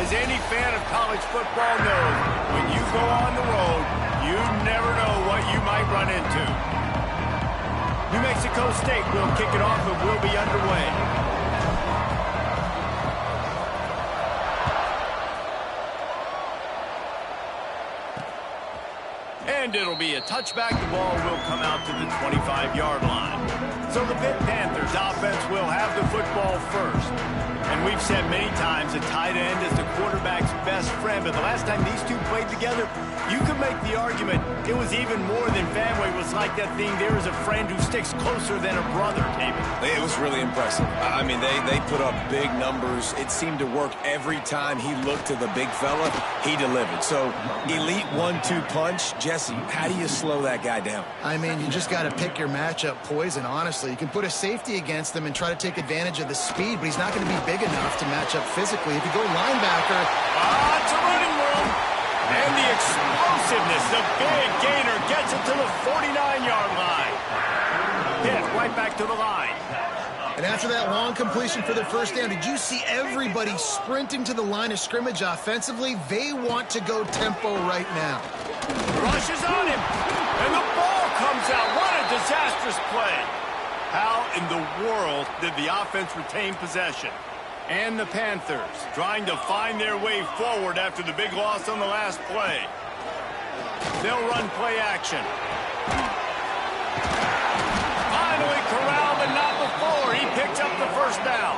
as any fan of college football knows, when you go on the road, you never know what you might run into. New Mexico State will kick it off and will be underway. And it'll be a touchback. The ball will come out to the 25-yard line. So the Pitt Panthers offense will have the football first. And we've said many times a tight end is the quarterback's best friend. But the last time these two played together, you can make the argument it was even more than family. It was like that thing, there is a friend who sticks closer than a brother, David. It was really impressive. I mean, they put up big numbers. It seemed to work every time he looked to the big fella. He delivered. So elite 1-2 punch. Jesse, how do you slow that guy down? I mean, you just got to pick your matchup poison, honestly. You can put a safety against him and try to take advantage of the speed, but he's not going to be big enough to match up physically. If you go linebacker... It's a running room. And the explosiveness, the big gainer gets it to the 49-yard line. Hit right back to the line. And after that long completion for their first down, did you see everybody sprinting to the line of scrimmage offensively? They want to go tempo right now. Rushes on him, and the ball comes out. What a disastrous play. How in the world did the offense retain possession? And the Panthers trying to find their way forward after the big loss on the last play. They'll run play action. Finally corralled, but not before. He picks up the first down.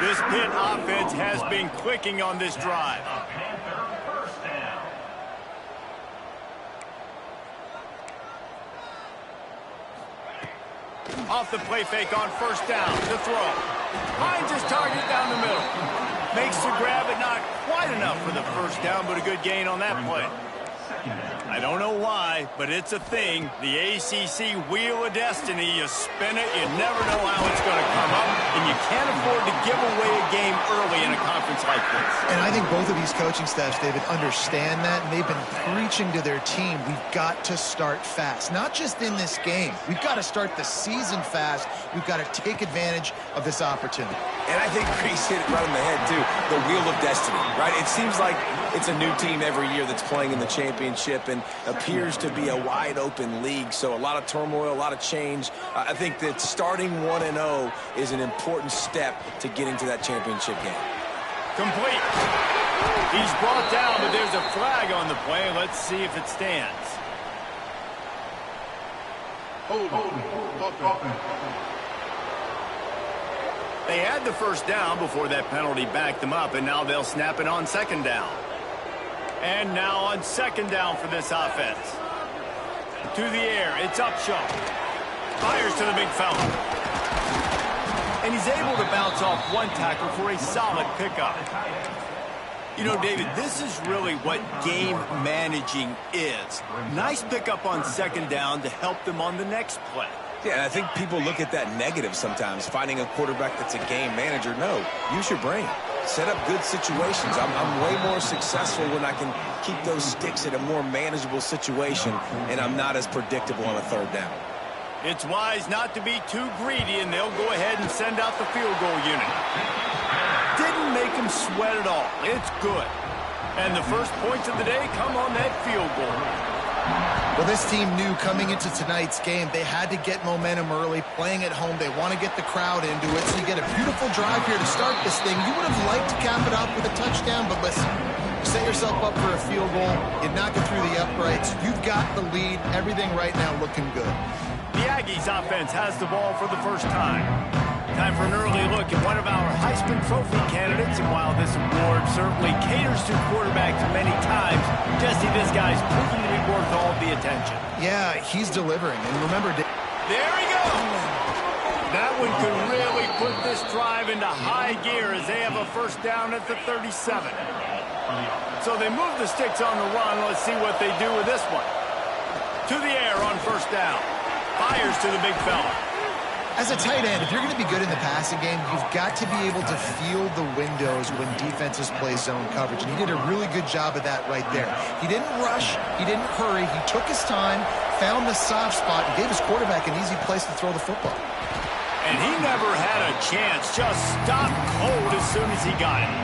This Pitt offense has been clicking on this drive. Off the play fake on first down to throw. Finds his target down the middle. Makes the grab, but not quite enough for the first down, but a good gain on that play. I don't know why, but it's a thing. The ACC Wheel of Destiny, you spin it, you never know how it's going to come up, and you can't afford to give away a game early in a conference like this. And I think both of these coaching staffs, David, understand that, and they've been preaching to their team, we've got to start fast. Not just in this game. We've got to start the season fast. We've got to take advantage of this opportunity. And I think Grace hit it right on the head, too. The Wheel of Destiny, right? It seems like it's a new team every year that's playing in the championship and appears to be a wide-open league. So a lot of turmoil, a lot of change. I think that starting 1-0 is an important step to getting to that championship game. Complete. He's brought down, but there's a flag on the play. Let's see if it stands. Hold. They had the first down before that penalty backed them up, and now they'll snap it on second down. And now on second down for this offense. To the air, it's Upshaw. Fires to the big fella. And he's able to bounce off one tackle for a solid pickup. You know, David, this is really what game managing is. Nice pickup on second down to help them on the next play. Yeah, and I think people look at that negative sometimes, finding a quarterback that's a game manager. No, use your brain. Set up good situations. I'm way more successful when I can keep those sticks at a more manageable situation, and I'm not as predictable on a third down. It's wise not to be too greedy, and they'll go ahead and send out the field goal unit. Didn't make him sweat at all. It's good. And the first points of the day come on that field goal. Well, this team knew coming into tonight's game they had to get momentum early, playing at home. They want to get the crowd into it, so you get a beautiful drive here to start this thing. You would have liked to cap it off with a touchdown, but listen, you set yourself up for a field goal, you knock it through the uprights, you've got the lead, everything right now looking good. The Aggies offense has the ball for the first time. Time for an early look at one of our Heisman Trophy candidates, and while this award certainly caters to quarterbacks many times, Jesse, this guy's proven to be worth all the attention. Yeah, he's delivering, and remember... There he goes! That one could really put this drive into high gear as they have a first down at the 37. So they move the sticks on the run. Let's see what they do with this one. To the air on first down. Fires to the big fella. As a tight end, if you're going to be good in the passing game, you've got to be able to feel the windows when defenses play zone coverage. And he did a really good job of that right there. He didn't rush. He didn't hurry. He took his time, found the soft spot, and gave his quarterback an easy place to throw the football. And he never had a chance. Just stopped cold as soon as he got it.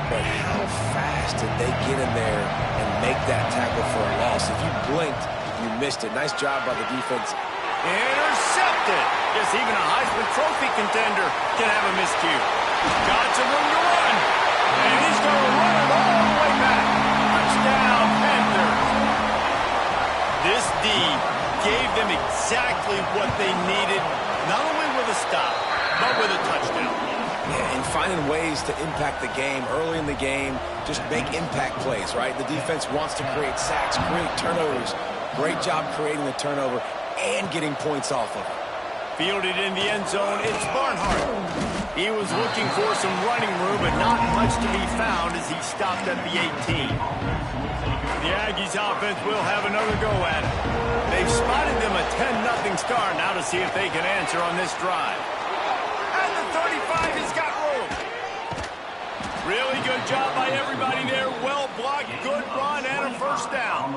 But how fast did they get in there and make that tackle for a loss? If you blinked, you missed it. Nice job by the defense. Intercepted. Yes, even a Heisman Trophy contender can have a miscue. Got some room to run. And he's going to run it all the way back. Touchdown, Panthers. This D gave them exactly what they needed, not only with a stop, but with a touchdown. Yeah, and finding ways to impact the game early in the game, just make impact plays, right? The defense wants to create sacks, create turnovers. Great job creating the turnover and getting points off of it. Fielded in the end zone, it's Barnhart. He was looking for some running room, but not much to be found as he stopped at the 18. The Aggies offense will have another go at it. They've spotted them a 10-0 start. Now to see if they can answer on this drive. At the 35, he's got room. Really good job by everybody there. Well blocked, good run, and a first down.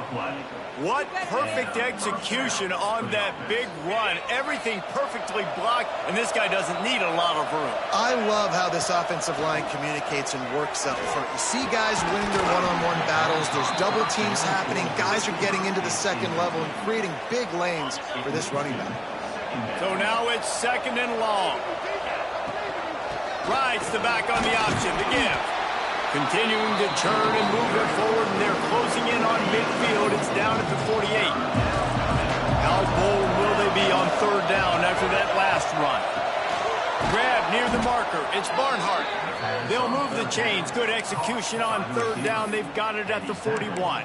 What perfect execution on that big run. Everything perfectly blocked, and this guy doesn't need a lot of room. I love how this offensive line communicates and works up front. You see guys winning their one-on-one battles. There's double teams happening. Guys are getting into the second level and creating big lanes for this running back. So now it's second and long. Rides the back on the option to give. Continuing to churn and move it forward, and they're closing in on midfield. It's down at the 48. How bold will they be on third down after that last run? Grab near the marker. It's Barnhart. They'll move the chains. Good execution on third down. They've got it at the 41.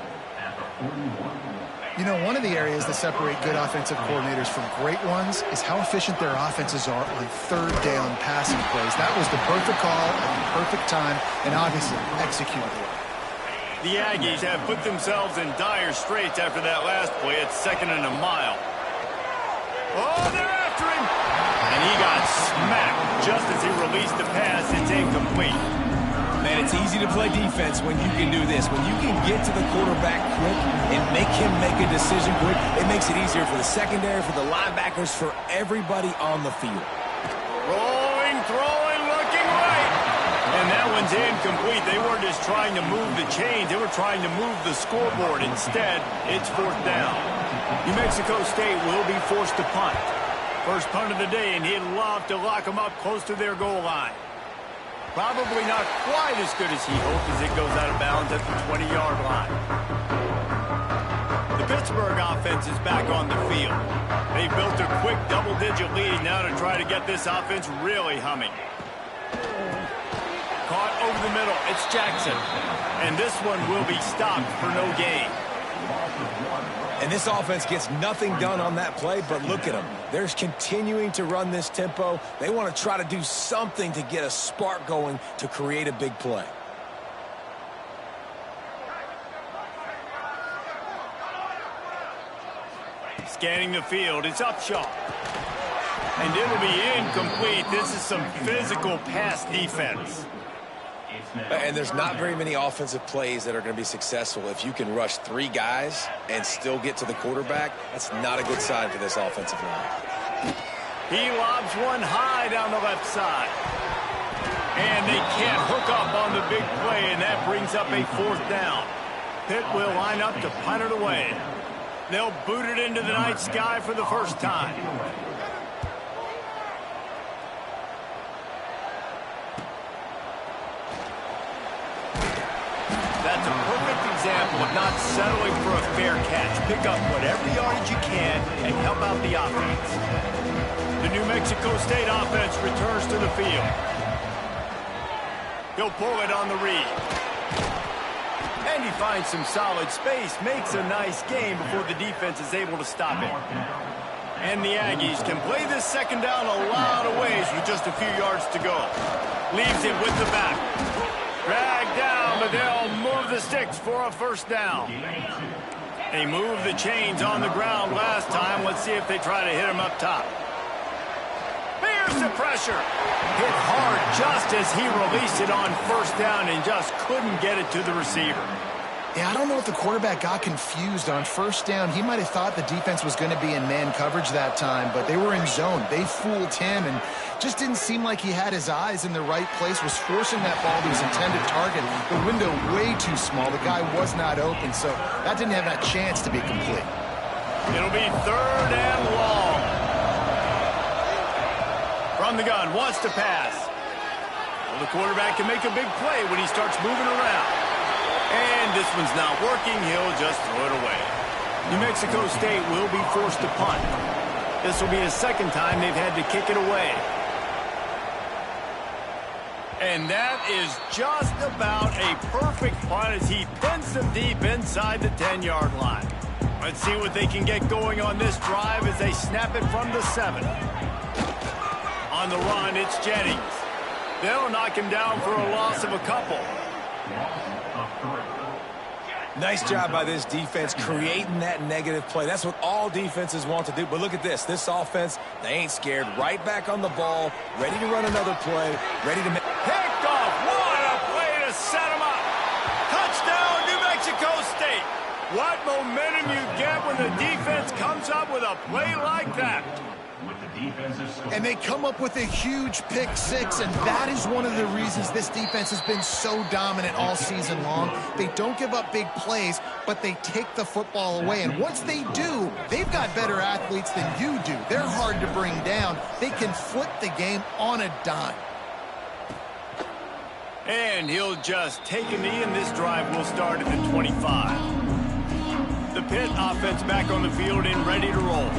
You know, one of the areas that separate good offensive coordinators from great ones is how efficient their offenses are on third down passing plays. That was the perfect call at the perfect time and obviously executed well. The Aggies have put themselves in dire straits after that last play. It's second and a mile. Oh, they're after him! And he got smacked just as he released the pass. It's incomplete. Man, it's easy to play defense when you can do this. When you can get to the quarterback quick and make him make a decision quick, it makes it easier for the secondary, for the linebackers, for everybody on the field. Rolling, throwing, looking right. And that one's incomplete. They weren't just trying to move the chains. They were trying to move the scoreboard. Instead, it's fourth down. New Mexico State will be forced to punt. First punt of the day, and he'd love to lock them up close to their goal line. Probably not quite as good as he hoped as it goes out of bounds at the 20-yard line. The Pittsburgh offense is back on the field. They built a quick double-digit lead now to try to get this offense really humming. Caught over the middle. It's Jackson. And this one will be stopped for no gain. And this offense gets nothing done on that play, but look at them. They're continuing to run this tempo. They want to try to do something to get a spark going to create a big play. Scanning the field, it's Upshaw. And it'll be incomplete. This is some physical pass defense. And there's not very many offensive plays that are going to be successful. If you can rush three guys and still get to the quarterback, that's not a good sign for this offensive line. He lobs one high down the left side. And they can't hook up on the big play, and that brings up a fourth down. Pitt will line up to punt it away. They'll boot it into the night sky for the first time. That's a perfect example of not settling for a fair catch. Pick up whatever yardage you can and help out the offense. The New Mexico State offense returns to the field. He'll pull it on the read. And he finds some solid space, makes a nice game before the defense is able to stop it. And the Aggies can play this second down a lot of ways with just a few yards to go. Leaves it with the back. Dragged down, but they'll move the sticks for a first down. They moved the chains on the ground last time. Let's see if they try to hit him up top. Here's the pressure. Hit hard just as he released it on first down and just couldn't get it to the receiver. Yeah, I don't know if the quarterback got confused on first down. He might have thought the defense was going to be in man coverage that time, but they were in zone. They fooled him and just didn't seem like he had his eyes in the right place, was forcing that ball to his intended target. The window way too small. The guy was not open, so that didn't have that chance to be complete. It'll be 3rd and long. From the gun, wants to pass. Well, the quarterback can make a big play when he starts moving around. And this one's not working. He'll just throw it away. New Mexico State will be forced to punt. This will be the 2nd time they've had to kick it away. And that is just about a perfect punt as he pins them deep inside the 10-yard line. Let's see what they can get going on this drive as they snap it from the 7. On the run, it's Jennings. They'll knock him down for a loss of a couple. Nice job by this defense creating that negative play. That's what all defenses want to do. But look at this. This offense, they ain't scared. Right back on the ball, ready to run another play, ready to make... Picked off. What a play to set him up. Touchdown, New Mexico State. What momentum you get when the defense comes up with a play like that. And they come up with a huge pick 6, and that is one of the reasons this defense has been so dominant all season long. They don't give up big plays, but they take the football away. And once they do, they've got better athletes than you do. They're hard to bring down. They can flip the game on a dime. And he'll just take a knee, and this drive will start at the 25. The Pitt offense back on the field and ready to roll.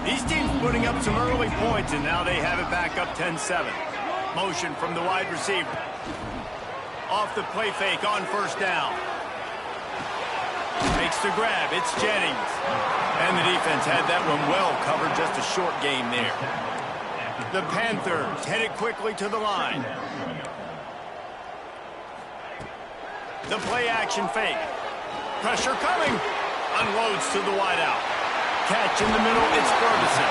These teams putting up some early points, and now they have it back up 10-7. Motion from the wide receiver. Off the play fake on first down. Makes the grab. It's Jennings. And the defense had that one well covered. Just a short game there. The Panthers headed quickly to the line. The play action fake. Pressure coming. Unloads to the wideout. Catch in the middle, it's Ferguson.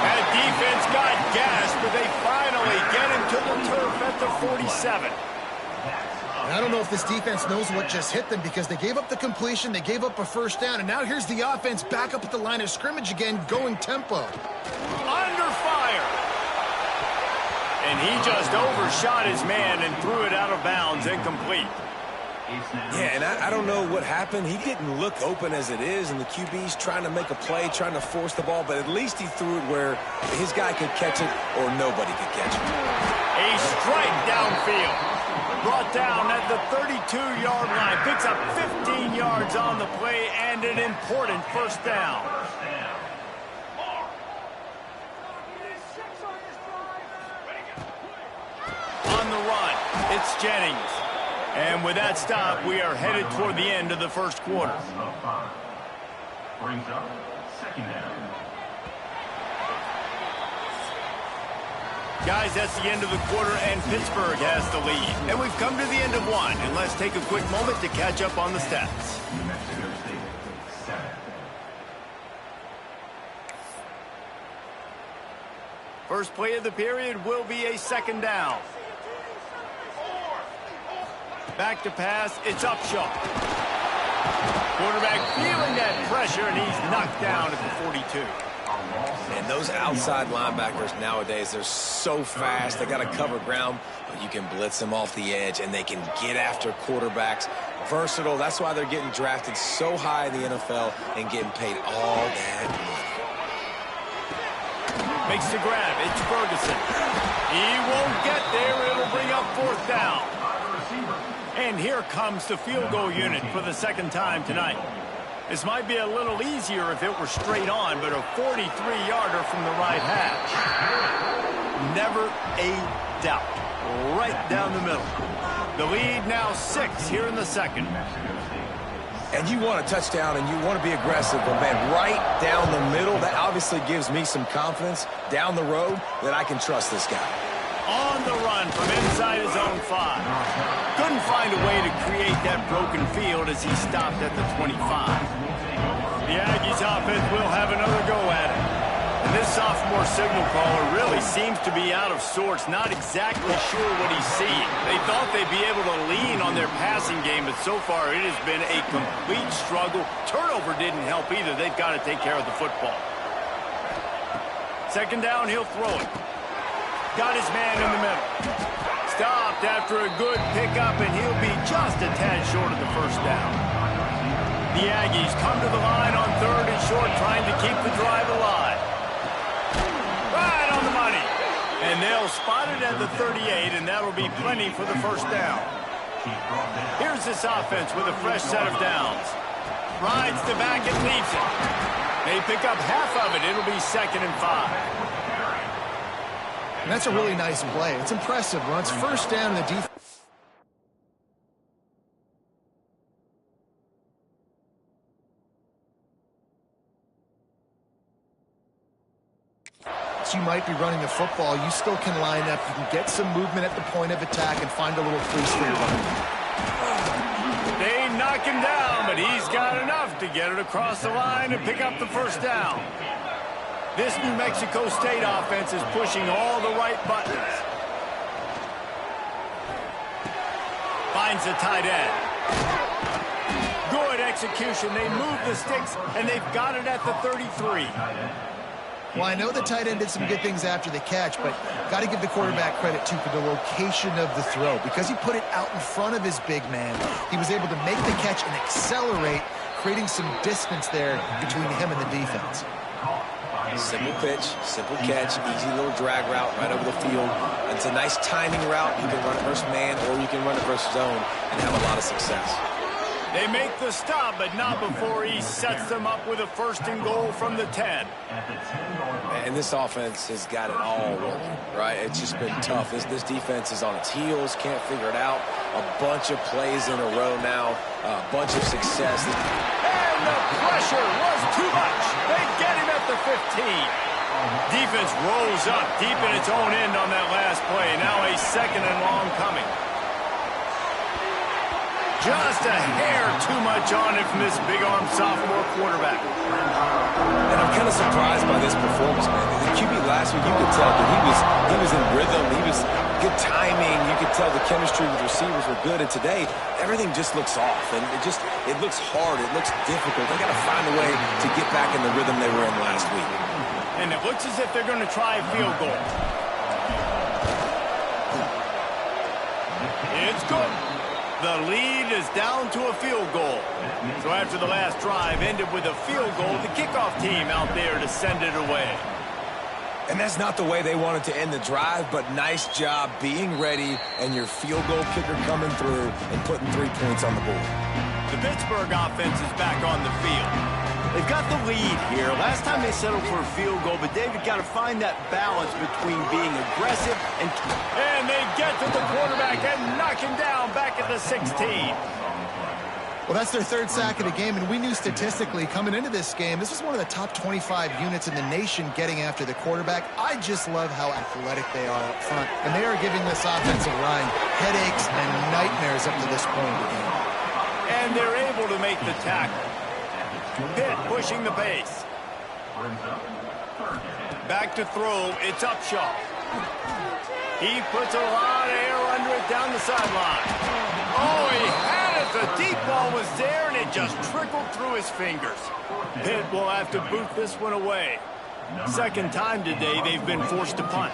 That defense got gas, but they finally get him to the turf at the 47. I don't know if this defense knows what just hit them because they gave up the completion, they gave up a first down, and now here's the offense back up at the line of scrimmage again, going tempo. Under fire. And he just overshot his man and threw it out of bounds, incomplete. Yeah, and I don't know what happened. He didn't look open as it is, and the QB's trying to make a play, trying to force the ball, but at least he threw it where his guy could catch it or nobody could catch it. A strike downfield. Brought down at the 32-yard line. Picks up 15 yards on the play and an important first down. On the run, it's Jennings. And with that stop, we are headed toward the end of the first quarter. Brings up 2nd down. Guys, that's the end of the quarter, and Pittsburgh has the lead. And we've come to the end of one, and let's take a quick moment to catch up on the stats. First play of the period will be a 2nd down. Back to pass, it's Upshaw. Quarterback feeling that pressure, and he's knocked down at the 42. And those outside linebackers nowadays, they're so fast. They got to cover ground, but you can blitz them off the edge, and they can get after quarterbacks. Versatile. That's why they're getting drafted so high in the NFL and getting paid all that money. Makes the grab. It's Ferguson. He won't get there. It'll bring up 4th down. And here comes the field goal unit for the 2nd time tonight. This might be a little easier if it were straight on, but a 43-yarder from the right hash. Never a doubt. Right down the middle. The lead now 6 here in the 2nd. And you want a touchdown and you want to be aggressive, but man, right down the middle, that obviously gives me some confidence down the road that I can trust this guy. On the run from inside his own 5. Couldn't find a way to create that broken field as he stopped at the 25. The Aggies offense will have another go at it. And this sophomore signal caller really seems to be out of sorts, not exactly sure what he's seeing. They thought they'd be able to lean on their passing game, but so far it has been a complete struggle. Turnover didn't help either. They've got to take care of the football. Second down, he'll throw it. Got his man in the middle. Stopped after a good pickup, and he'll be just a tad short of the first down. The Aggies come to the line on 3rd and short, trying to keep the drive alive. Right on the money. And they'll spot it at the 38, and that'll be plenty for the first down. Here's this offense with a fresh set of downs. Rides the back and leaves it. They pick up half of it. It'll be 2nd and 5. And that's a really nice play. It's impressive. Runs first down, the defense. You might be running the football, you still can line up. You can get some movement at the point of attack and find a little crease for your run. They knock him down, but he's got enough to get it across the line and pick up the first down. This New Mexico State offense is pushing all the right buttons. Finds the tight end. Good execution. They move the sticks, and they've got it at the 33. Well, I know the tight end did some good things after the catch, but got to give the quarterback credit, too, for the location of the throw. Because he put it out in front of his big man, he was able to make the catch and accelerate, creating some distance there between him and the defense. Simple pitch, simple catch, easy little drag route right over the field. It's a nice timing route. You can run it versus man, or you can run it versus zone and have a lot of success. They make the stop, but not before he sets them up with a 1st and goal from the 10. And this offense has got it all working, right? It's just been tough. This defense is on its heels, can't figure it out. A bunch of plays in a row now, a bunch of success. And the pressure was too much. They get him at the 15. Defense rolls up deep in its own end on that last play. Now a 2nd and long coming. Just a hair too much on it from this big-arm sophomore quarterback. And I'm kind of surprised by this performance, man. The QB last week, you could tell that he was in rhythm. He was good timing. You could tell the chemistry with receivers were good. And today, everything just looks off. And it looks hard. It looks difficult. They got to find a way to get back in the rhythm they were in last week. And it looks as if they're going to try a field goal. It's good. The lead is down to a field goal. So after the last drive ended with a field goal, the kickoff team out there to send it away. And that's not the way they wanted to end the drive, but nice job being ready and your field goal kicker coming through and putting 3 points on the board. The Pittsburgh offense is back on the field. They've got the lead here. Last time they settled for a field goal, but David got to find that balance between being aggressive and they get to the quarterback and knock him down back at the 16. Well, that's their 3rd sack of the game, and we knew statistically coming into this game, this was one of the top 25 units in the nation getting after the quarterback. I just love how athletic they are up front, and they are giving this offensive line headaches and nightmares up to this point in the game. And they're able to make the tackle. Pitt pushing the pace. Back to throw. It's Upshaw. He puts a lot of air under it down the sideline. Oh, he had it. The deep ball was there, and it just trickled through his fingers. Pitt will have to boot this one away. 2nd time today they've been forced to punt.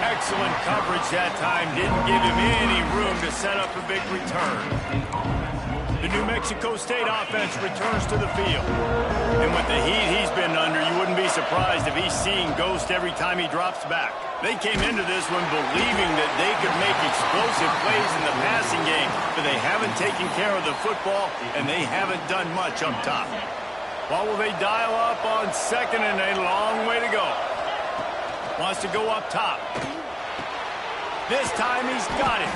Excellent coverage that time. Didn't give him any room to set up a big return. The New Mexico State offense returns to the field. And with the heat he's been under, you wouldn't be surprised if he's seeing ghost every time he drops back. They came into this one believing that they could make explosive plays in the passing game, but they haven't taken care of the football, and they haven't done much up top. What will they dial up on 2nd and a long way to go? Wants to go up top. This time he's got it.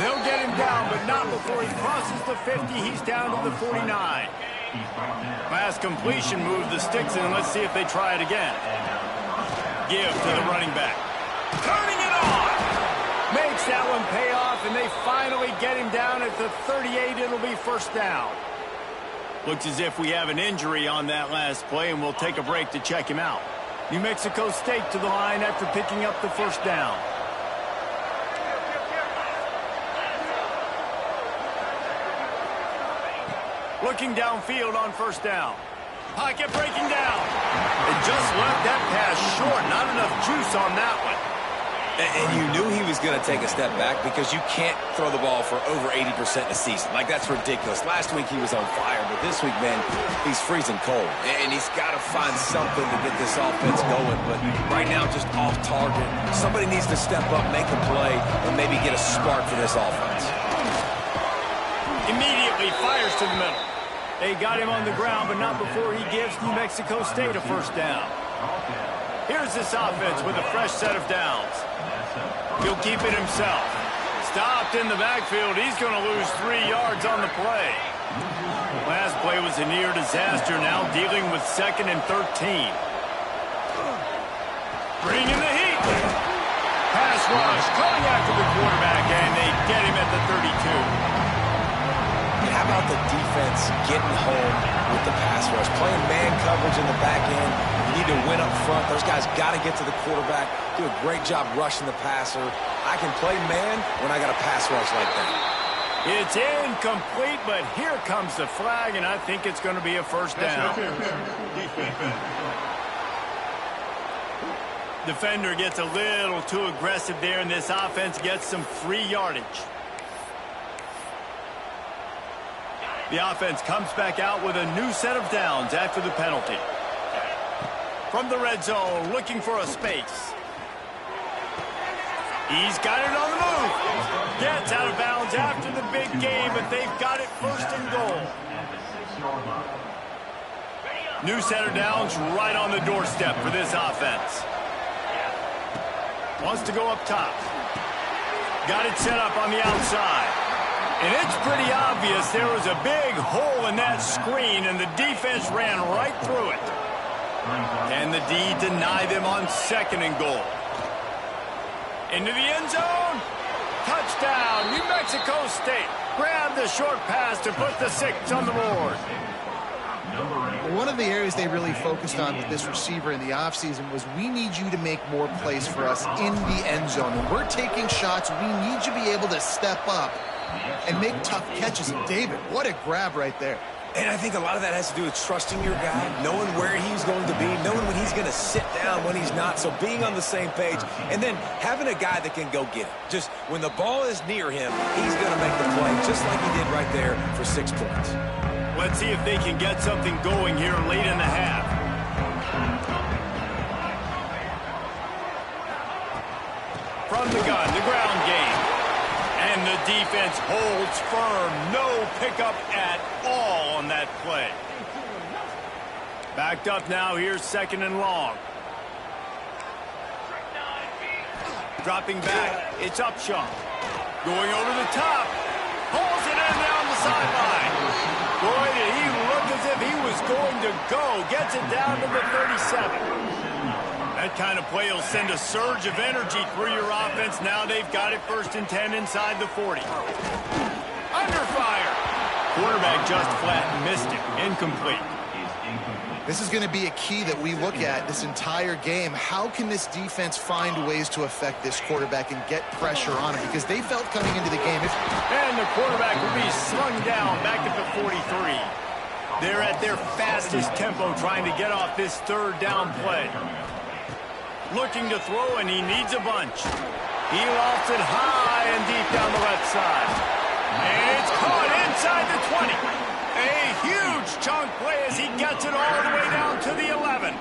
They'll get him down, but not before he crosses the 50. He's down to the 49. Pass completion moved the sticks in. Let's see if they try it again. Give to the running back. Turning it on. Makes Makes that one pay off, and they finally get him down at the 38. It'll be first down. Looks as if we have an injury on that last play, and we'll take a break to check him out. New Mexico State to the line after picking up the first down. Looking downfield on first down. Pocket breaking down. It just left that pass short. Not enough juice on that one. And you knew he was going to take a step back because you can't throw the ball for over 80% a season. Like, that's ridiculous. Last week he was on fire, but this week, man, he's freezing cold. And he's got to find something to get this offense going. But right now, just off target. Somebody needs to step up, make a play, and maybe get a spark for this offense. Immediately fires to the middle. They got him on the ground, but not before he gives New Mexico State a first down. Here's this offense with a fresh set of downs. He'll keep it himself. Stopped in the backfield. He's going to lose 3 yards on the play. Last play was a near disaster. Now dealing with 2nd and 13. Bringing the heat. Pass rush. Coming after the quarterback, and they get him at the 32. How about the defense getting home with the pass rush? Playing man coverage in the back end. You need to win up front. Those guys got to get to the quarterback. Do a great job rushing the passer. I can play man when I got a pass rush like that. It's incomplete, but here comes the flag, and I think it's going to be a first down. Defender gets a little too aggressive there, and this offense gets some free yardage. The offense comes back out with a new set of downs after the penalty. From the red zone, looking for a space. He's got it on the move. Gets out of bounds after the big game, but they've got it first and goal. New set of downs right on the doorstep for this offense. Wants to go up top. Got it set up on the outside. And it's pretty obvious there was a big hole in that screen, and the defense ran right through it. Can the D deny them on 2nd and goal? Into the end zone. Touchdown, New Mexico State. Grab the short pass to put the 6 on the board. One of the areas they really focused on with this receiver in the offseason was, we need you to make more plays for us in the end zone. When we're taking shots, we need you to be able to step up and make tough catches. And David, what a grab right there. And I think a lot of that has to do with trusting your guy, knowing where he's going to be, knowing when he's going to sit down, when he's not. So being on the same page, and then having a guy that can go get it. Just when the ball is near him, he's going to make the play, just like he did right there for 6 points. Let's see if they can get something going here late in the half. From the gun, the ground game. And the defense holds firm. No pickup at all on that play. Backed up now. Here's 2nd and long. Dropping back. It's Upshaw. Going over the top. Pulls it in down the sideline. Boy, did he look as if he was going to go. Gets it down to the 37. That kind of play will send a surge of energy through your offense. Now they've got it 1st and 10 inside the 40. Under fire. Quarterback just flat missed it. Incomplete. This is going to be a key that we look at this entire game. How can this defense find ways to affect this quarterback and get pressure on him? Because they felt coming into the game. And the quarterback will be slung down back at the 43. They're at their fastest tempo trying to get off this 3rd down play. Looking to throw, and he needs a bunch. He lofts it high and deep down the left side. And it's caught inside the 20. A huge chunk play as he gets it all the way down to the 11.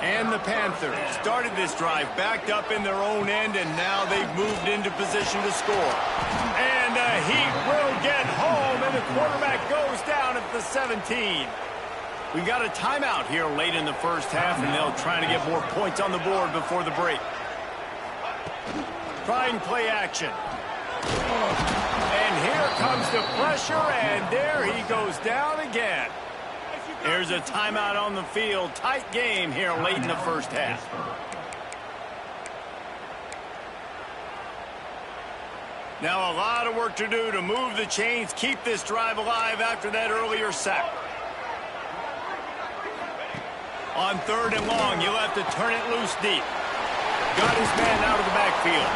And the Panthers started this drive backed up in their own end, and now they've moved into position to score. And the Heat will get home, and the quarterback goes down at the 17. We've got a timeout here late in the first half, and they'll try to get more points on the board before the break. Trying play action. And here comes the pressure, and there he goes down again. There's a timeout on the field. Tight game here late in the first half. Now a lot of work to do to move the chains, keep this drive alive after that earlier sack. On 3rd and long, you'll have to turn it loose deep. Got his man out of the backfield.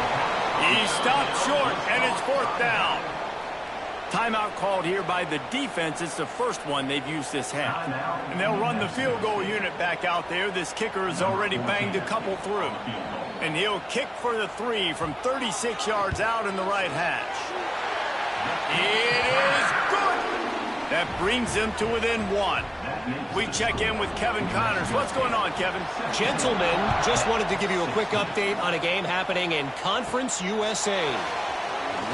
He stopped short, and it's 4th down. Timeout called here by the defense. It's the first one they've used this half. And they'll run the field goal unit back out there. This kicker has already banged a couple through. And he'll kick for the 3 from 36 yards out in the right hash. It is good. That brings them to within 1. We check in with Kevin Connors. What's going on, Kevin? Gentlemen, just wanted to give you a quick update on a game happening in Conference USA.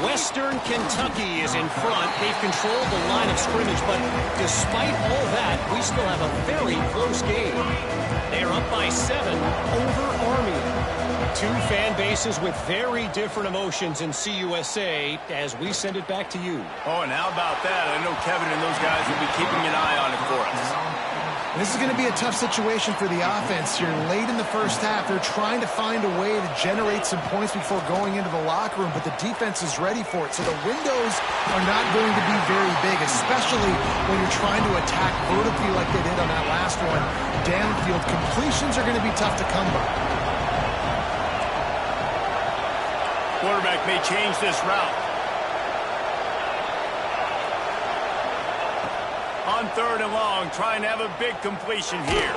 Western Kentucky is in front. They've controlled the line of scrimmage, but despite all that, we still have a very close game. They're up by 7 over Army. 2 fan bases with very different emotions in CUSA as we send it back to you. Oh, and how about that? I know Kevin and those guys will be keeping an eye on it for us. This is going to be a tough situation for the offense here. Late in the first half, they're trying to find a way to generate some points before going into the locker room, but the defense is ready for it. So the windows are not going to be very big, especially when you're trying to attack vertically like they did on that last one. Downfield completions are going to be tough to come by. Quarterback may change this route. On 3rd and long, trying to have a big completion here.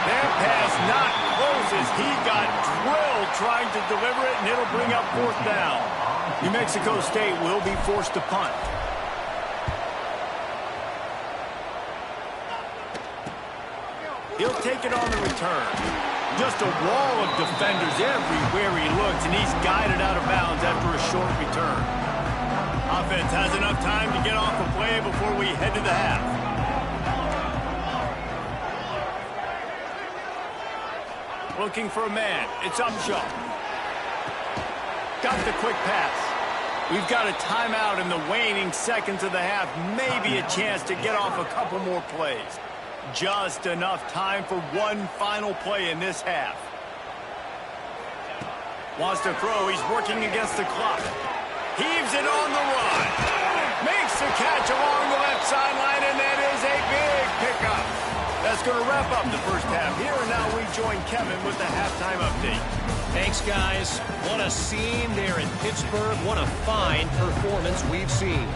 That pass not close as he got drilled trying to deliver it, and it'll bring up 4th down. New Mexico State will be forced to punt. He'll take it on the return. Just a wall of defenders everywhere he looks, and he's guided out of bounds after a short return. Offense has enough time to get off a play before we head to the half. Looking for a man. It's Upshaw. Got the quick pass. We've got a timeout in the waning seconds of the half. Maybe a chance to get off a couple more plays. Just enough time for one final play in this half. Wants to throw. He's working against the clock. Heaves it on the run. Makes the catch along the left sideline, and that is a big pickup. That's going to wrap up the first half here, and now we join Kevin with the halftime update. Thanks, guys. What a scene there in Pittsburgh. What a fine performance we've seen.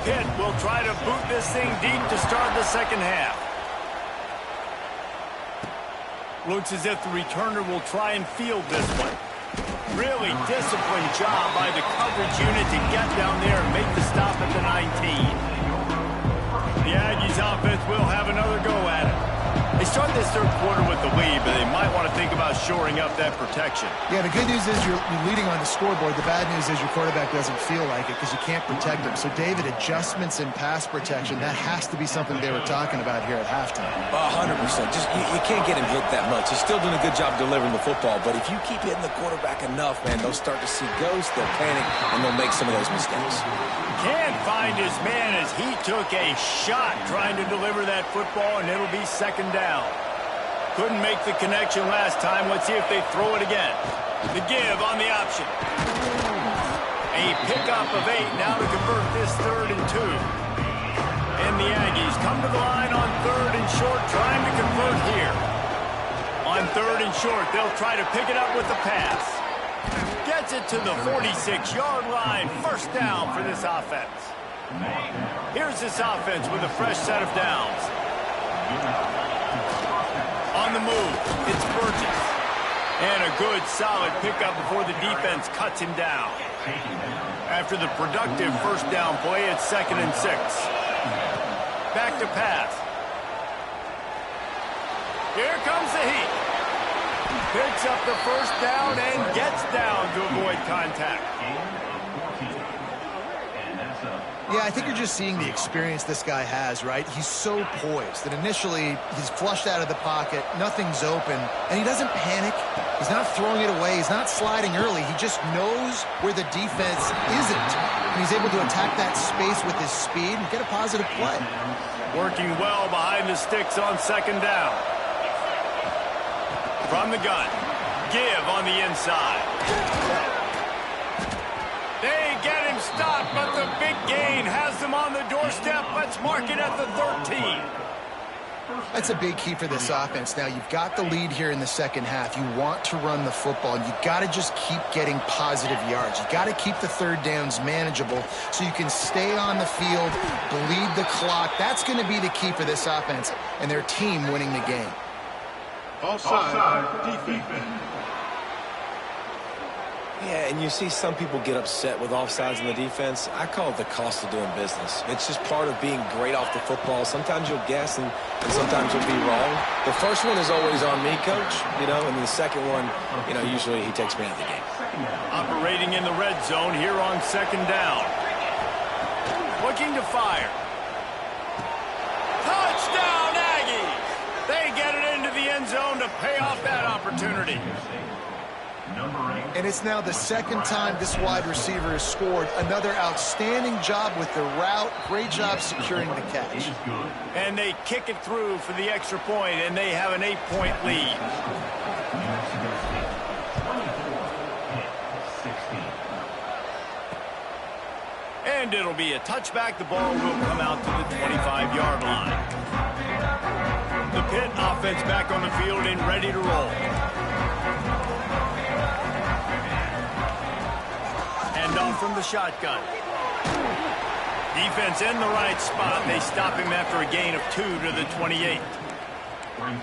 Pitt will try to boot this thing deep to start the second half. Looks as if the returner will try and field this one. Really disciplined job by the coverage unit to get down there and make the stop at the 19. The Aggies offense will have another go at it. They start this third quarter with the lead, but they might want to think about shoring up that protection. Yeah, the good news is you're leading on the scoreboard. The bad news is your quarterback doesn't feel like it because you can't protect him. So, David, adjustments in pass protection, that has to be something they were talking about here at halftime. 100%. Just you can't get him hit that much. He's still doing a good job delivering the football, but if you keep hitting the quarterback enough, man, they'll start to see ghosts, they'll panic, and they'll make some of those mistakes. Can't find his man as he took a shot trying to deliver that football, and it'll be 2nd down. Couldn't make the connection last time. Let's see if they throw it again. The give on the option. A pickup of 8 now to convert this 3rd and 2. And the Aggies come to the line on 3rd and short, trying to convert here. On 3rd and short, they'll try to pick it up with the pass. Gets it to the 46-yard line. 1st down for this offense. Here's this offense with a fresh set of downs. On the move, it's Burgess. And a good, solid pickup before the defense cuts him down. After the productive 1st down play, it's 2nd and 6. Back to pass. Here comes the heat. Picks up the 1st down and gets down to avoid contact. Yeah, I think you're just seeing the experience this guy has, right? He's so poised that initially he's flushed out of the pocket, nothing's open, and he doesn't panic. He's not throwing it away. He's not sliding early. He just knows where the defense isn't, and he's able to attack that space with his speed and get a positive play. Working well behind the sticks on 2nd down. From the gun, give on the inside. gain has them on the doorstep. Let's mark it at the 13. That's a big key for this offense. Now, you've got the lead here in the second half. You want to run the football, and you got to just keep getting positive yards. You got to keep the third downs manageable so you can stay on the field, bleed the clock. That's going to be the key for this offense and their team winning the game. Offside defense. Yeah, and you see some people get upset with offsides in the defense. I call it the cost of doing business. It's just part of being great off the football. Sometimes you'll guess, and sometimes you'll be wrong. The first one is always on me, Coach, and the second one, usually he takes me out of the game. Operating in the red zone here on second down. Looking to fire. Touchdown, Aggies! They get it into the end zone to pay off that opportunity. And it's now the second time this wide receiver has scored. Another outstanding job with the route. Great job securing the catch. And they kick it through for the extra point, and they have an 8-point lead. And it'll be a touchback. The ball will come out to the 25-yard line. The Pitt offense back on the field and ready to roll. Off from the shotgun. Defense in the right spot. They stop him after a gain of 2 to the 28.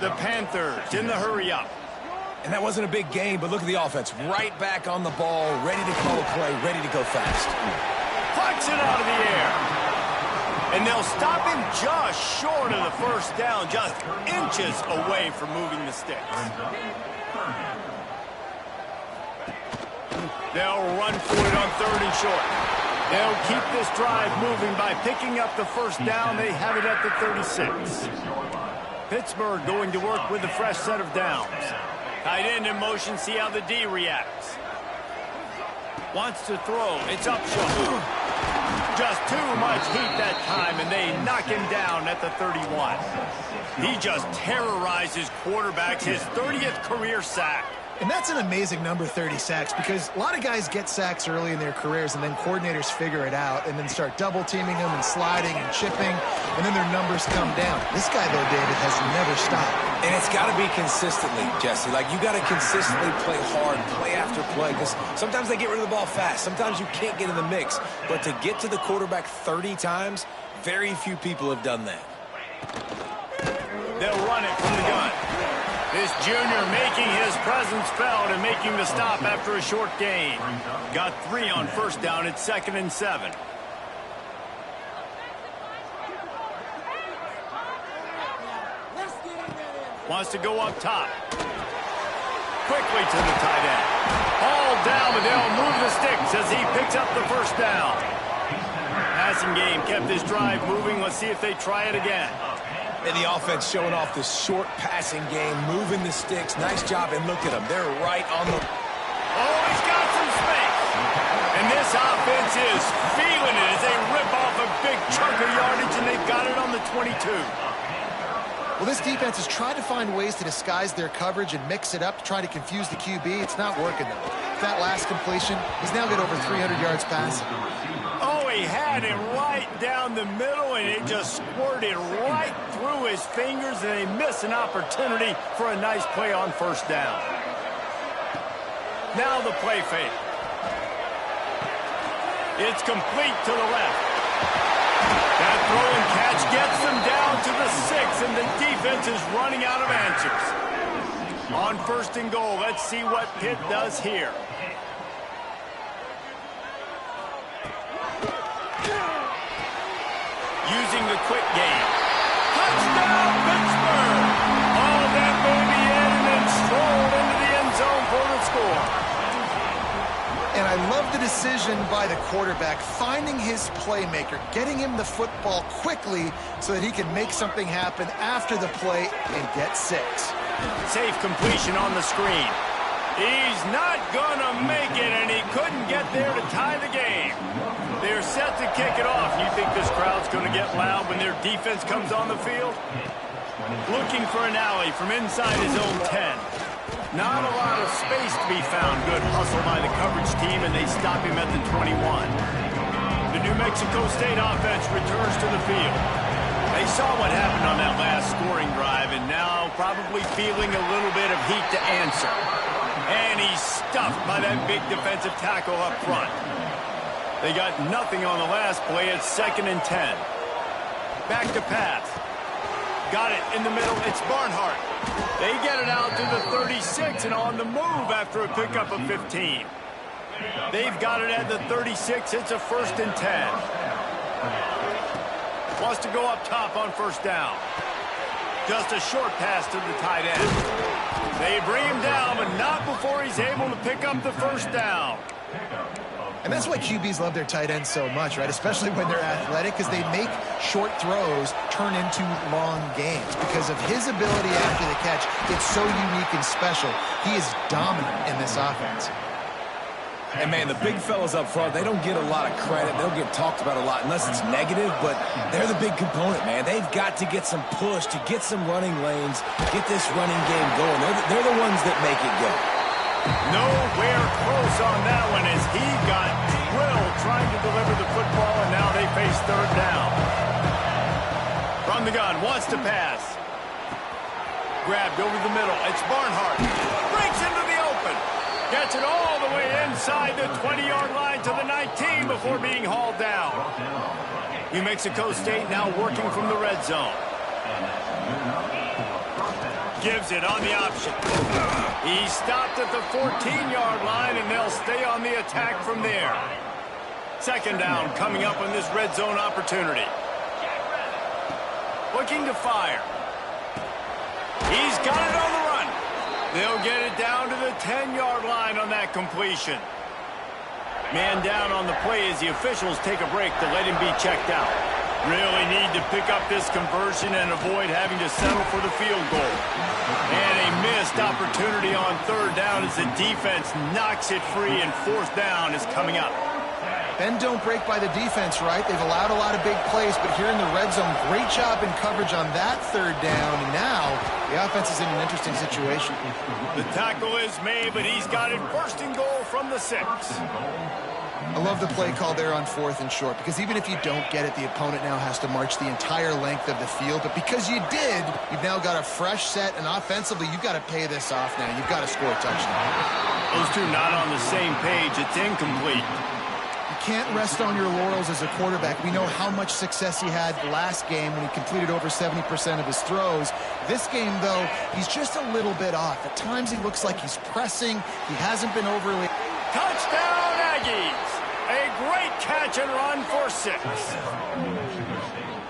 The Panthers in the hurry-up. And that wasn't a big gain, but look at the offense. Right back on the ball, ready to call a play, ready to go fast. Plucks it out of the air. And they'll stop him just short of the first down, just inches away from moving the sticks. They'll run for it on 3rd and short. They'll keep this drive moving by picking up the first down. They have it at the 36. Pittsburgh going to work with a fresh set of downs. Tight end in motion, see how the D reacts. Wants to throw, it's up short. Just too much heat that time, and they knock him down at the 31. He just terrorizes quarterbacks, his 30th career sack. And that's an amazing number, 30 sacks, because a lot of guys get sacks early in their careers, and then coordinators figure it out and then start double-teaming them and sliding and chipping, and then their numbers come down. This guy, though, David, has never stopped. And it's got to be consistently, Jesse. Like, you got to consistently play hard, play after play, because sometimes they get rid of the ball fast. Sometimes you can't get in the mix. But to get to the quarterback 30 times, very few people have done that. They'll run it from the gun. This junior making his presence felt and making the stop after a short gain. Got 3 on first down. It's 2nd and 7. Wants to go up top. Quickly to the tight end. All down, but they'll move the sticks as he picks up the first down. Passing game kept this drive moving. Let's see if they try it again. And the offense showing off this short passing game, moving the sticks. Nice job, and look at them. They're right on the... Oh, he's got some space. And this offense is feeling it as they rip off a big chunk of yardage, and they've got it on the 22. Well, this defense has tried to find ways to disguise their coverage and mix it up to try to confuse the QB. It's not working, though. That last completion, he's now got over 300 yards passing. Oh, he had it right down the middle, and it just squirted right through his fingers, and they miss an opportunity for a nice play on first down. Now the play fake. It's complete to the left. That throw and catch gets them down to the 6, and the defense is running out of answers. On 1st and goal, let's see what Pitt does here. Using the quick game. Touchdown, Pittsburgh! All that baby in and then strolled into the end zone for the score. And I love the decision by the quarterback, finding his playmaker, getting him the football quickly so that he can make something happen after the play and get 6. Safe completion on the screen. He's not gonna make it, and he couldn't get there to tie the game. They're set to kick it off. You think this crowd's gonna get loud when their defense comes on the field? Looking for an alley from inside his own 10. Not a lot of space to be found. Good hustle by the coverage team, and they stop him at the 21. The New Mexico State offense returns to the field. They saw what happened on that last scoring drive, and now probably feeling a little bit of heat to answer. And he's stuffed by that big defensive tackle up front. They got nothing on the last play. It's 2nd and 10. Back to pass. Got it in the middle. It's Barnhart. They get it out to the 36 and on the move after a pickup of 15. They've got it at the 36. It's a 1st and 10. Wants to go up top on 1st down. Just a short pass to the tight end. They bring him down, but not before he's able to pick up the 1st down. And that's why QBs love their tight ends so much, right? Especially when they're athletic, because they make short throws turn into long games. Because of his ability after the catch, it's so unique and special. He is dominant in this offense. And, man, the big fellas up front, they don't get a lot of credit. They don't get talked about a lot unless it's negative, but they're the big component, man. They've got to get some push, to get some running lanes, get this running game going. They're the ones that make it go. Nowhere close on that one as he got drilled trying to deliver the football, and now they face 3rd down. From the gun, wants to pass. Grabbed over the middle. It's Barnhart. Breaks into the open. Gets it all the way inside the 20-yard line to the 19 before being hauled down. New Mexico State now working from the red zone. Gives it on the option. He stopped at the 14-yard line, and they'll stay on the attack from there. 2nd down coming up on this red zone opportunity. Looking to fire. He's got it on the run. They'll get it down to the 10-yard line on that completion. Man down on the play as the officials take a break to let him be checked out. Really need to pick up this conversion and avoid having to settle for the field goal. And a missed opportunity on 3rd down as the defense knocks it free, and 4th down is coming up. Bend don't break by the defense, right? They've allowed a lot of big plays, but here in the red zone, great job in coverage on that 3rd down. And now the offense is in an interesting situation. The tackle is made, but he's got it 1st and goal from the 6. I love the play call there on 4th and short, because even if you don't get it, the opponent now has to march the entire length of the field. But because you did, you've now got a fresh set, and offensively, you've got to pay this off now. You've got to score a touchdown. Those two not on the same page. It's incomplete. You can't rest on your laurels as a quarterback. We know how much success he had last game when he completed over 70% of his throws. This game, though, he's just a little bit off. At times, he looks like he's pressing. He hasn't been overly... Touchdown, Aggies! A great catch and run for 6.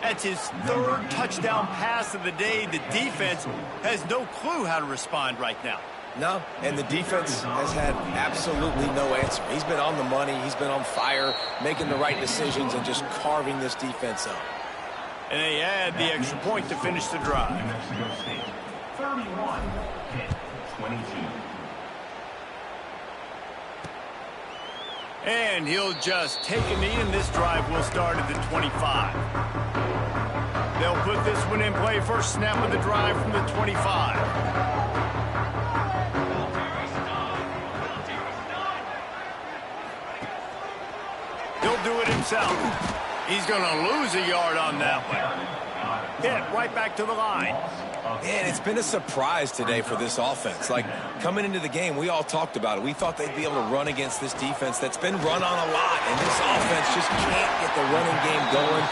That's his 3rd touchdown pass of the day. The defense has no clue how to respond right now. No, and the defense has had absolutely no answer. He's been on the money. He's been on fire, making the right decisions and just carving this defense up. And they add the extra point to finish the drive. 31, 22. And he'll just take a knee, and this drive will start at the 25. They'll put this one in play. First snap of the drive from the 25. He'll do it himself. He's going to lose a yard on that one. Hit right back to the line. And it's been a surprise today for this offense. Like, coming into the game, we all talked about it. We thought they'd be able to run against this defense that's been run on a lot, and this offense just can't get the running game going.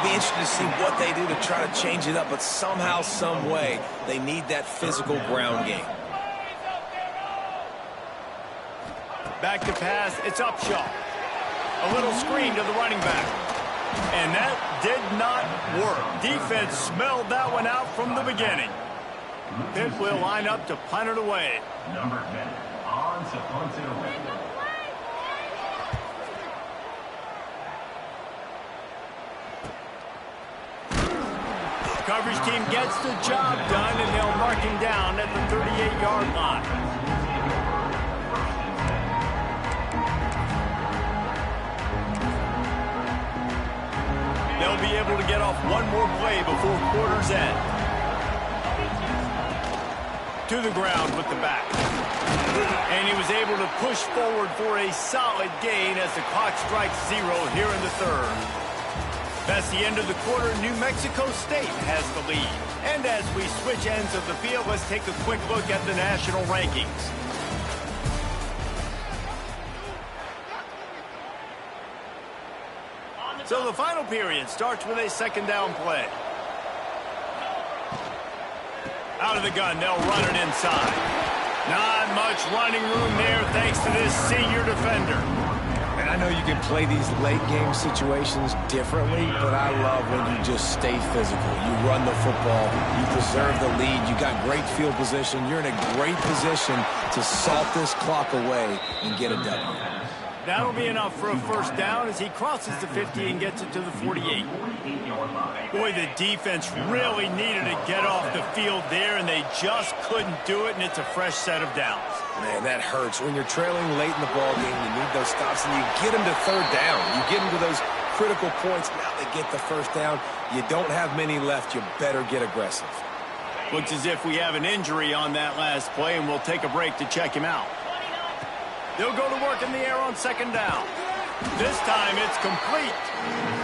Be interested to see what they do to try to change it up, but somehow, some way, they need that physical ground game. Back to pass, it's Upshaw. A little screen to the running back. And that did not work. Defense smelled that one out from the beginning. Pitt will line up to punt it away. Number 10, on to punt it away. Coverage team gets the job done, and they'll mark him down at the 38-yard line. They'll be able to get off one more play before quarter's end. to the ground with the back. And he was able to push forward for a solid gain as the clock strikes 0 here in the third. That's the end of the quarter. New Mexico State has the lead. And as we switch ends of the field, let's take a quick look at the national rankings. So the final period starts with a second down play. Out of the gun, they'll run it inside. Not much running room there thanks to this senior defender. And I know you can play these late game situations differently, but I love when you just stay physical. You run the football, you preserve the lead, you got great field position, you're in a great position to salt this clock away and get a W. That'll be enough for a first down as he crosses the 50 and gets it to the 48. Boy, the defense really needed to get off the field there, and they just couldn't do it, and it's a fresh set of downs. Man, that hurts. When you're trailing late in the ball game, you need those stops, and you get them to third down. You get them to those critical points. Now they get the first down. You don't have many left. You better get aggressive. Looks as if we have an injury on that last play, and we'll take a break to check him out. They'll go to work in the air on second down. This time it's complete.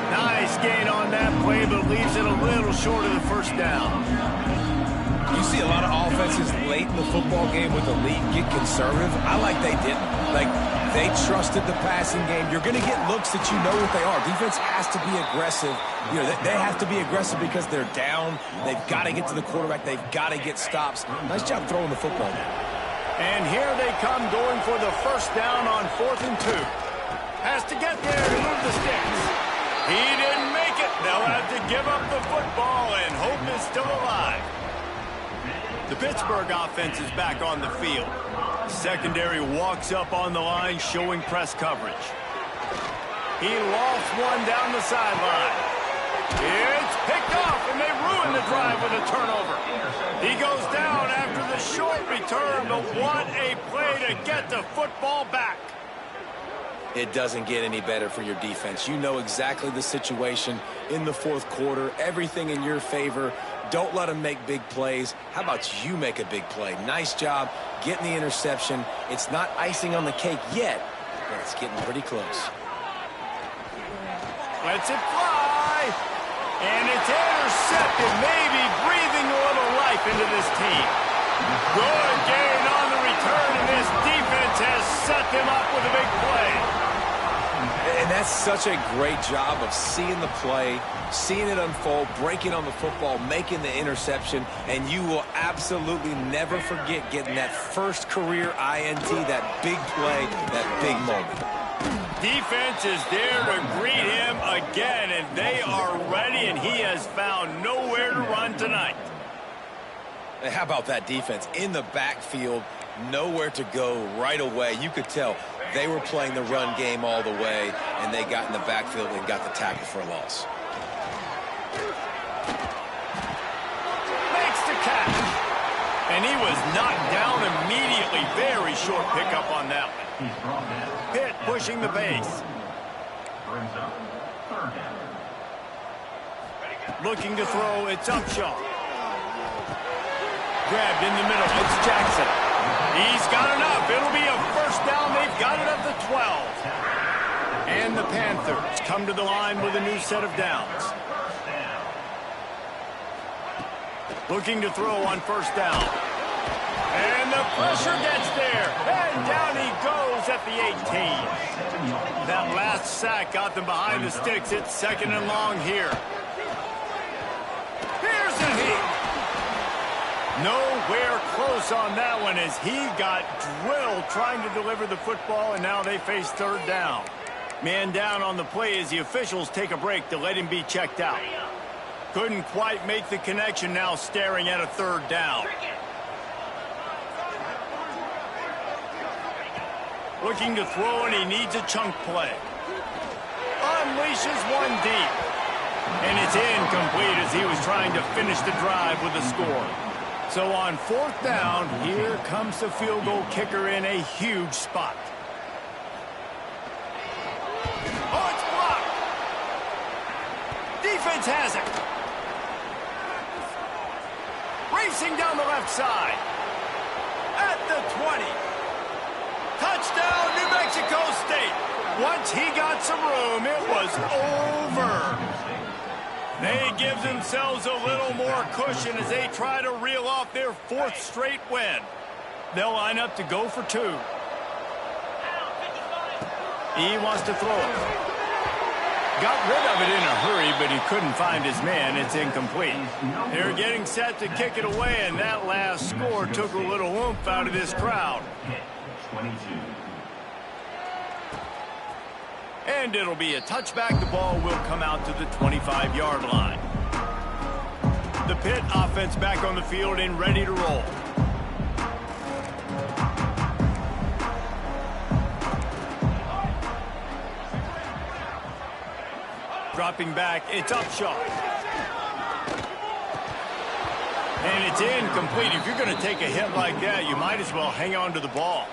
Nice gain on that play, but leaves it a little short of the first down. You see a lot of offenses late in the football game with the lead get conservative. I like they didn't. Like, they trusted the passing game. You're going to get looks that you know what they are. Defense has to be aggressive. You know, they have to be aggressive because they're down. They've got to get to the quarterback. They've got to get stops. Nice job throwing the football now. And here they come going for the first down on 4th and 2. Has to get there to move the sticks. He didn't make it. They'll have to give up the football, and hope is still alive. The Pittsburgh offense is back on the field. Secondary walks up on the line, showing press coverage. He lofts one down the sideline. It's picked off, and they ruin the drive with a turnover. He goes down after the short return, but what a play to get the football back. It doesn't get any better for your defense. You know exactly the situation in the fourth quarter, everything in your favor. Don't let them make big plays. How about you make a big play? Nice job getting the interception. It's not icing on the cake yet, but it's getting pretty close. Lets it fly. And it's intercepted, maybe breathing a little life into this team. Good gain on the return, and this defense has set them up with a big play. And that's such a great job of seeing the play, seeing it unfold, breaking on the football, making the interception, and you will absolutely never forget getting that first career INT, that big play, that big moment. Defense is there to greet him again, and they are ready, and he has found nowhere to run tonight. And how about that defense in the backfield, nowhere to go right away. You could tell they were playing the run game all the way, and they got in the backfield and got the tackle for a loss. Makes the catch. And he was knocked down immediately. Very short pickup on that one. Pitt pushing the base. Brings up third down. Looking to throw, it's Upshaw. Grabbed in the middle, it's Jackson. He's got enough. It'll be a first down. They've got it at the 12. And the Panthers come to the line with a new set of downs. Looking to throw on first down. And the pressure gets there. And down he goes at the 18. That last sack got them behind the sticks. It's second and long here. Here's a hit. Nowhere close on that one as he got drilled trying to deliver the football, and now they face third down. Man down on the play as the officials take a break to let him be checked out. Couldn't quite make the connection, now staring at a third down. Looking to throw, and he needs a chunk play. Unleashes one deep. And it's incomplete as he was trying to finish the drive with a score. So on fourth down, here comes the field goal kicker in a huge spot. Oh, it's blocked. Defense has it. Racing down the left side. the 20. Touchdown, New Mexico State. Once he got some room, it was over. They give themselves a little more cushion as they try to reel off their 4th straight win. They'll line up to go for 2. He wants to throw it. Got rid of it in a hurry, but he couldn't find his man. It's incomplete. They're getting set to kick it away, and that last score took a little oomph out of this crowd. 22. And it'll be a touchback. The ball will come out to the 25-yard line. The Pitt offense back on the field and ready to roll. Dropping back, it's Upshaw. And it's incomplete. If you're going to take a hit like that, you might as well hang on to the ball.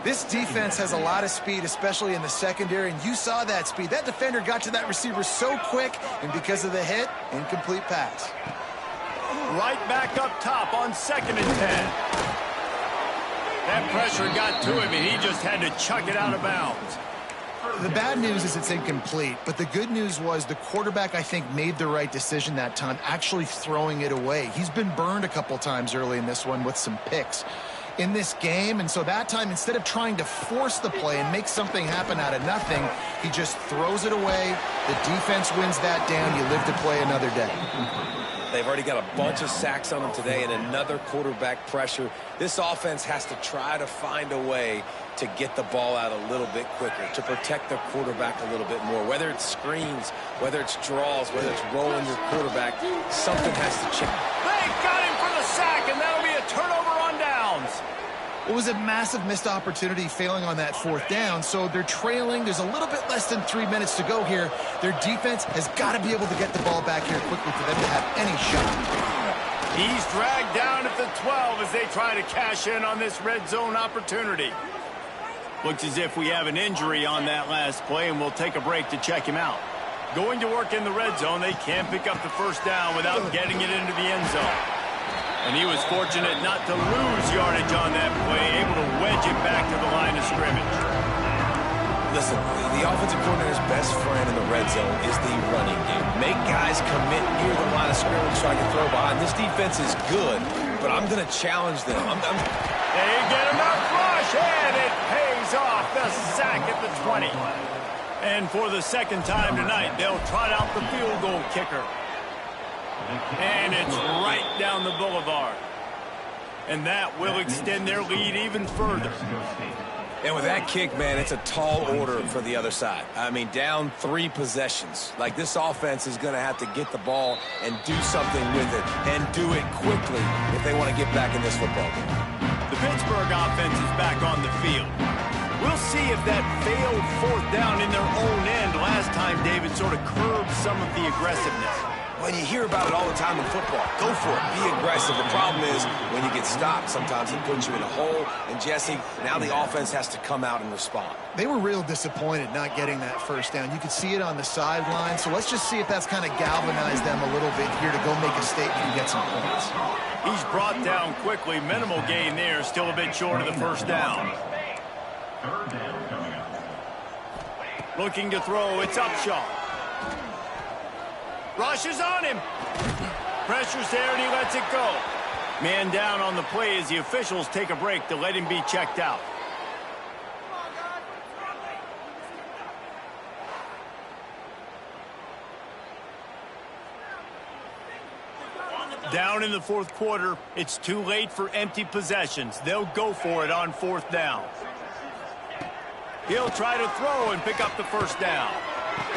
This defense has a lot of speed, especially in the secondary, and you saw that speed. That defender got to that receiver so quick, and because of the hit, incomplete pass. Right back up top on 2nd and 10. That pressure got to him, and he just had to chuck it out of bounds. The bad news is it's incomplete, but the good news was the quarterback, I think, made the right decision that time, actually throwing it away. He's been burned a couple times early in this one with some picks in this game, and so that time, instead of trying to force the play and make something happen out of nothing, he just throws it away. The defense wins that down. You live to play another day. They've already got a bunch of sacks on them today and another quarterback pressure. This offense has to try to find a way to get the ball out a little bit quicker, to protect their quarterback a little bit more. Whether it's screens, whether it's draws, whether it's rolling your quarterback, something has to change. They got him for the sack, and that'll be a turnover on downs. It was a massive missed opportunity failing on that 4th down, so they're trailing. There's a little bit less than 3 minutes to go here. Their defense has got to be able to get the ball back here quickly for them to have any shot. He's dragged down at the 12 as they try to cash in on this red zone opportunity. Looks as if we have an injury on that last play, and we'll take a break to check him out. Going to work in the red zone, they can't pick up the 1st down without getting it into the end zone. And he was fortunate not to lose yardage on that play, able to wedge it back to the line of scrimmage. Listen, the offensive coordinator's best friend in the red zone is the running game. Make guys commit near the line of scrimmage so I can throw behind. This defense is good, but I'm going to challenge them. They get him up rush, and it pays off. The sack at the 20. And for the 2nd time tonight, they'll trot out the field goal kicker. And it's right down the boulevard. And that will extend their lead even further. And with that kick, man, it's a tall order for the other side. I mean, down 3 possessions. Like, this offense is going to have to get the ball and do something with it, and do it quickly if they want to get back in this football game. The Pittsburgh offense is back on the field. We'll see if that failed 4th down in their own end last time, David, sort of curbed some of the aggressiveness. When you hear about it all the time in football, go for it. Be aggressive. The problem is when you get stopped, sometimes it puts you in a hole. And, Jesse, now the offense has to come out and respond. They were real disappointed not getting that 1st down. You could see it on the sideline. So let's just see if that's kind of galvanized them a little bit here to go make a statement and get some points. He's brought down quickly. Minimal gain there. Still a bit short of the 1st down. 3rd down coming up. Looking to throw. It's Upshaw. Rushes on him. Pressure's there, and he lets it go. Man down on the play as the officials take a break to let him be checked out. Down in the 4th quarter, it's too late for empty possessions. They'll go for it on 4th down. He'll try to throw and pick up the 1st down.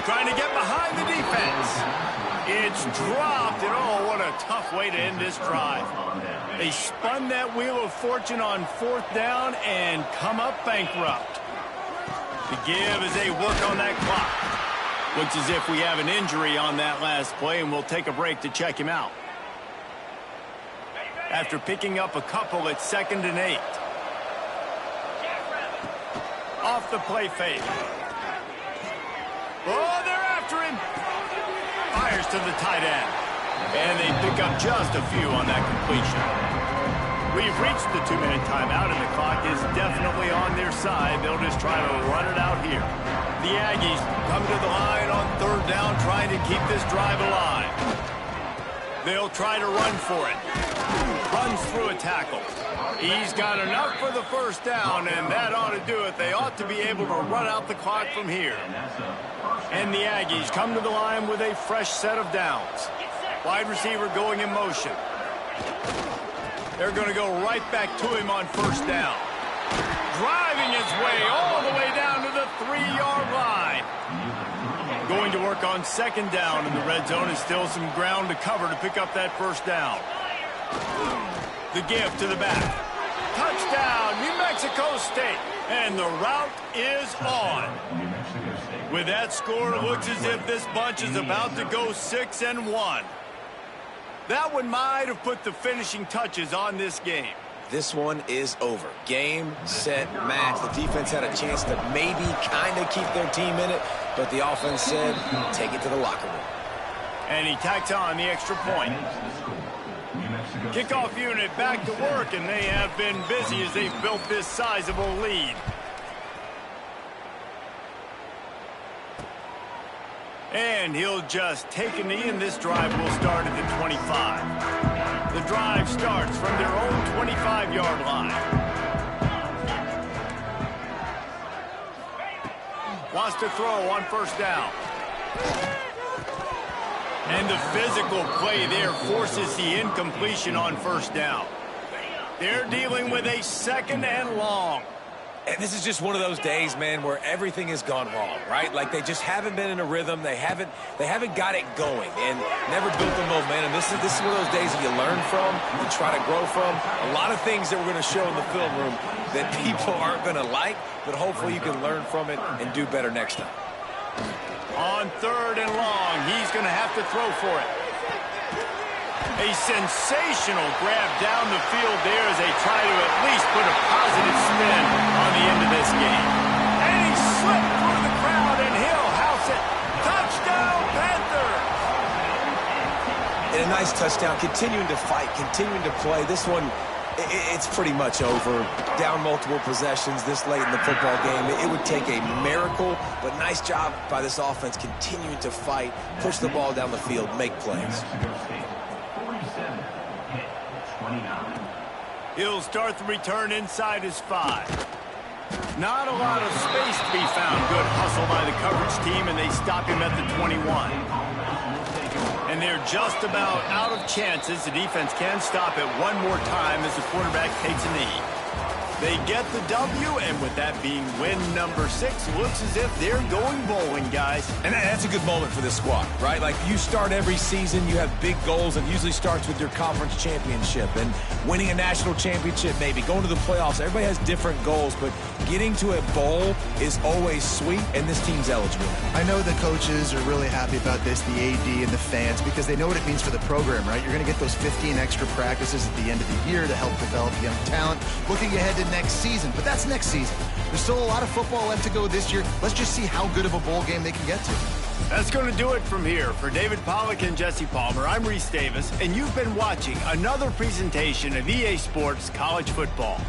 Trying to get behind the defense. It's dropped, and oh, what a tough way to end this drive. They spun that wheel of fortune on 4th down and come up bankrupt. The give as they work on that clock. Looks as if we have an injury on that last play, and we'll take a break to check him out. After picking up a couple at 2nd and 8. Off the play fake. Oh, they're after him. Fires to the tight end. And they pick up just a few on that completion. We've reached the 2-minute timeout, and the clock is definitely on their side. They'll just try to run it out here. The Aggies come to the line on 3rd down, trying to keep this drive alive. They'll try to run for it. Runs through a tackle. He's got enough for the 1st down, and that ought to do it. They ought to be able to run out the clock from here. And the Aggies come to the line with a fresh set of downs. Wide receiver going in motion. They're going to go right back to him on 1st down. Driving his way all the way down to the 3-yard line. Going to work on 2nd down, and the red zone is still some ground to cover to pick up that 1st down. The give to the back. Touchdown, New Mexico State. And the route is on. With that score, it looks as if this bunch is about to go 6-1. That one might have put the finishing touches on this game. This one is over. Game, set, match. The defense had a chance to maybe kind of keep their team in it, but the offense said, take it to the locker room. And he tacks on the extra point. Kickoff unit back to work, and they have been busy as they've built this sizable lead. And he'll just take a knee, and this drive will start at the 25. The drive starts from their own 25-yard line. Wants to throw on 1st down. And the physical play there forces the incompletion on 1st down. They're dealing with a 2nd and long. And this is just one of those days, man, where everything has gone wrong, right? Like they just haven't been in a rhythm. They haven't got it going and never built the momentum. This is one of those days that you learn from, you try to grow from. A lot of things that we're going to show in the film room that people aren't going to like, but hopefully you can learn from it and do better next time. On 3rd and long, he's going to have to throw for it. A sensational grab down the field there as they try to at least put a positive spin on the end of this game. And he slipped through the crowd, and he'll house it. Touchdown, Panthers! And a nice touchdown, continuing to fight, continuing to play. This one, it's pretty much over. Down multiple possessions this late in the football game. It would take a miracle, but nice job by this offense continuing to fight, push the ball down the field, make plays. He'll start the return inside his 5. Not a lot of space to be found. Good hustle by the coverage team, and they stop him at the 21. And they're just about out of chances. The defense can stop it one more time as the quarterback takes a knee. They get the W, and with that being win number 6, looks as if they're going bowling, guys. And that's a good moment for this squad, right? Like, you start every season, you have big goals, and usually starts with your conference championship and winning a national championship, maybe going to the playoffs. Everybody has different goals, but getting to a bowl is always sweet, and this team's eligible. I know the coaches are really happy about this, the AD and the fans, because they know what it means for the program, right? You're going to get those 15 extra practices at the end of the year to help develop young talent. Looking ahead to next season, but that's next season. There's still a lot of football left to go this year. Let's just see how good of a bowl game they can get to. That's going to do it from here. For David Pollack and Jesse Palmer, I'm Reese Davis, and you've been watching another presentation of EA Sports College Football.